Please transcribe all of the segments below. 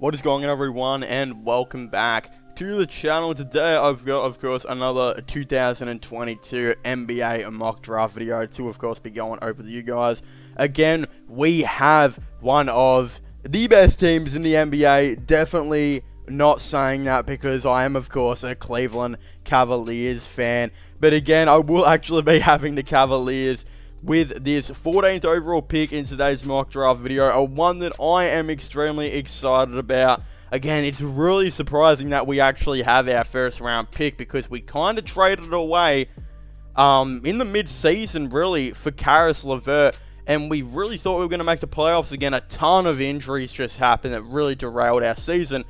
What is going on, everyone, and welcome back to the channel. Today I've got, of course, another 2022 NBA mock draft video to, of course, be going over to you guys. Again, we have one of the best teams in the NBA. Definitely not saying that because I am, of course, a Cleveland Cavaliers fan. But again, I will actually be having the Cavaliers with this 14th overall pick in today's mock draft video, a one that I am extremely excited about. Again, it's really surprising that we actually have our first round pick because we kind of traded it away in the mid-season, really, for Caris LeVert, and we really thought we were going to make the playoffs. Again, a ton of injuries just happened that really derailed our season.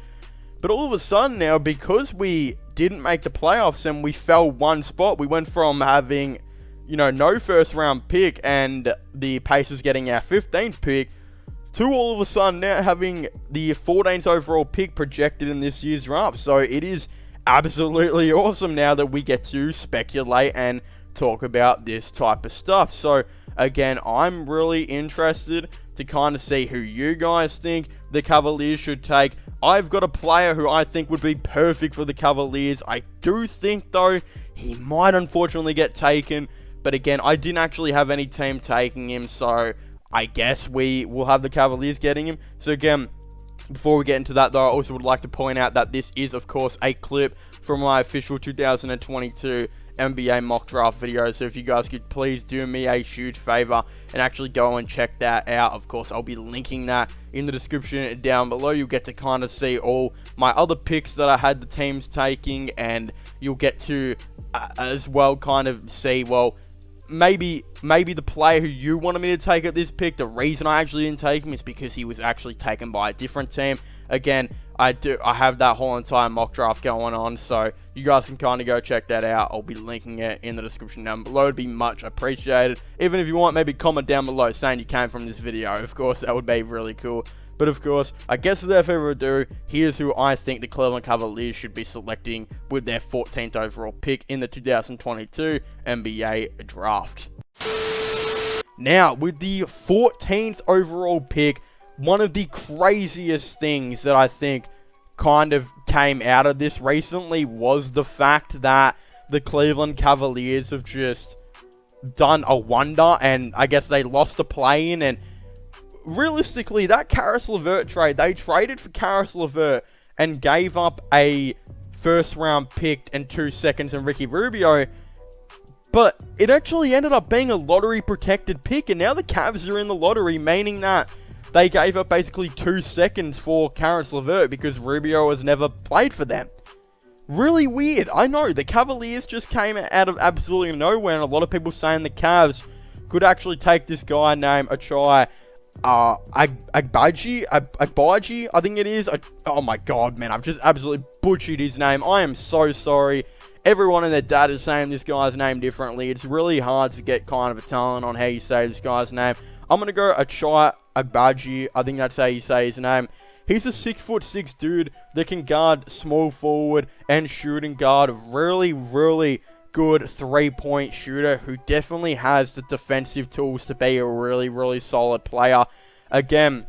But all of a sudden now, because we didn't make the playoffs and we fell one spot, we went from having, you know, no first round pick and the Pacers getting our 15th pick to all of a sudden now having the 14th overall pick projected in this year's draft. So it is absolutely awesome now that we get to speculate and talk about this type of stuff. So again, I'm really interested to kind of see who you guys think the Cavaliers should take. I've got a player who I think would be perfect for the Cavaliers. I do think, though, he might unfortunately get taken. But again, I didn't actually have any team taking him, so I guess we will have the Cavaliers getting him. So again, before we get into that, though, I also would like to point out that this is, of course, a clip from my official 2022 NBA mock draft video. So if you guys could please do me a huge favor and actually go and check that out. Of course, I'll be linking that in the description down below. You'll get to kind of see all my other picks that I had the teams taking, and you'll get to as well kind of see, well, maybe the player who you wanted me to take at this pick, the reason I actually didn't take him is because he was actually taken by a different team. Again, I have that whole entire mock draft going on, so you guys can kind of go check that out. I'll be linking it in the description down below. It'd be much appreciated. Even if you want, maybe comment down below saying you came from this video. Of course, that would be really cool. But of course, I guess without further ado, here's who I think the Cleveland Cavaliers should be selecting with their 14th overall pick in the 2022 NBA draft. Now, with the 14th overall pick, one of the craziest things that I think kind of came out of this recently was the fact that the Cleveland Cavaliers have just done a wonder, and I guess they lost the play-in, and realistically, that Caris LeVert trade, they traded for Caris LeVert and gave up a first-round pick and 2 seconds in Ricky Rubio, but it actually ended up being a lottery-protected pick, and now the Cavs are in the lottery, meaning that they gave up basically 2 seconds for Caris LeVert because Rubio has never played for them. Really weird. I know, the Cavaliers just came out of absolutely nowhere, and a lot of people saying the Cavs could actually take this guy named Agbaji, I think it is. Oh my god, man, I've just absolutely butchered his name. I am so sorry. Everyone and their dad is saying this guy's name differently. It's really hard to get kind of a talent on how you say this guy's name. I'm going to go Achai Agbaji. I think that's how you say his name. He's a 6'6" dude that can guard small forward and shooting guard. Really, really good three-point shooter who definitely has the defensive tools to be a really, really solid player. Again,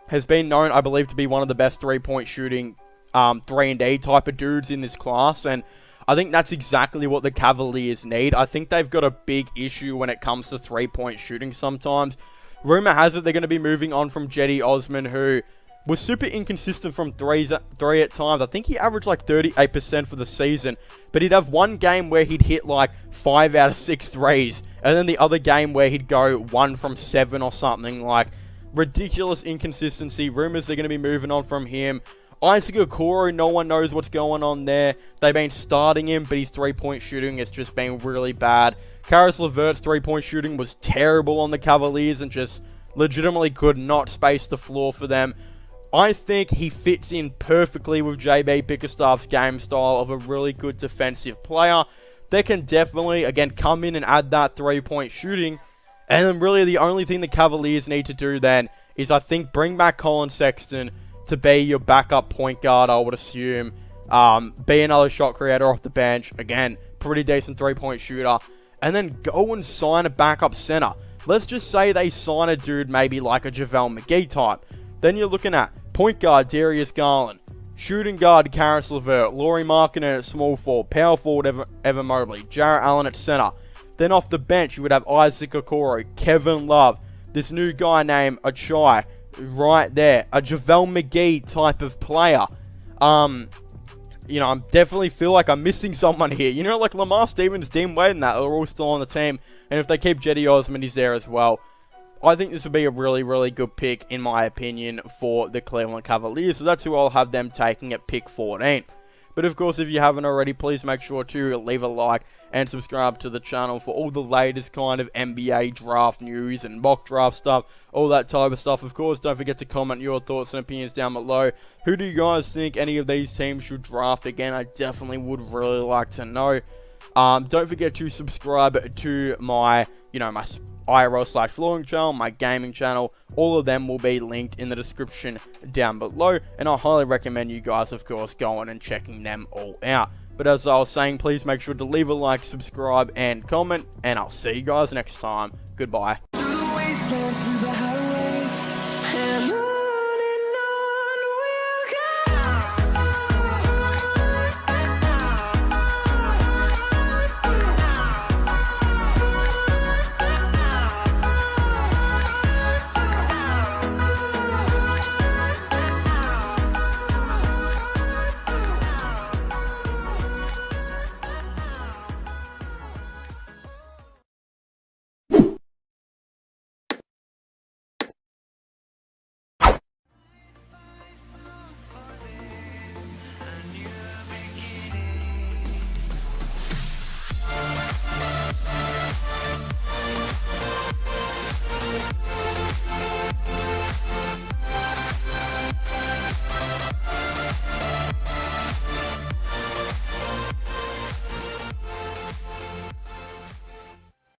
has been known, I believe, to be one of the best three-point shooting 3-and-D type of dudes in this class, and I think that's exactly what the Cavaliers need. I think they've got a big issue when it comes to three-point shooting sometimes. Rumor has it they're going to be moving on from Cedi Osman, who was super inconsistent from three at times. I think he averaged like 38% for the season, but he'd have one game where he'd hit like 5 out of 6 threes, and then the other game where he'd go 1 from 7 or something. Like, ridiculous inconsistency. Rumors they're going to be moving on from him. Isaac Okoro, no one knows what's going on there. They've been starting him, but his three-point shooting has just been really bad. Caris LeVert's three-point shooting was terrible on the Cavaliers and just legitimately could not space the floor for them. I think he fits in perfectly with JB Bickerstaff's game style of a really good defensive player. They can definitely, again, come in and add that three-point shooting. And then really the only thing the Cavaliers need to do then is, I think, bring back Colin Sexton to be your backup point guard, I would assume. Be another shot creator off the bench. Again, pretty decent three-point shooter. And then go and sign a backup center. Let's just say they sign a dude maybe like a JaVale McGee type. Then you're looking at Point guard, Darius Garland. Shooting guard, Karis LeVert. Lauri Markkanen at small forward. Power forward, Evan Mobley. Jarrett Allen at center. Then off the bench, you would have Isaac Okoro, Kevin Love, this new guy named Achai, right there. A JaVale McGee type of player. You know, I definitely feel like I'm missing someone here. You know, like Lamar Stevens, Dean Wade, and that are all still on the team. And if they keep Jetty Osman, he's there as well. I think this would be a really, really good pick, in my opinion, for the Cleveland Cavaliers. So that's who I'll have them taking at pick 14. But of course, if you haven't already, please make sure to leave a like and subscribe to the channel for all the latest kind of NBA draft news and mock draft stuff, all that type of stuff. Of course, don't forget to comment your thoughts and opinions down below. Who do you guys think any of these teams should draft again? I definitely would really like to know. Don't forget to subscribe to my, my IRL/flooring channel, my gaming channel. All of them will be linked in the description down below, and I highly recommend you guys, of course, going and checking them all out. But as I was saying, please make sure to leave a like, subscribe, and comment, and I'll see you guys next time. Goodbye.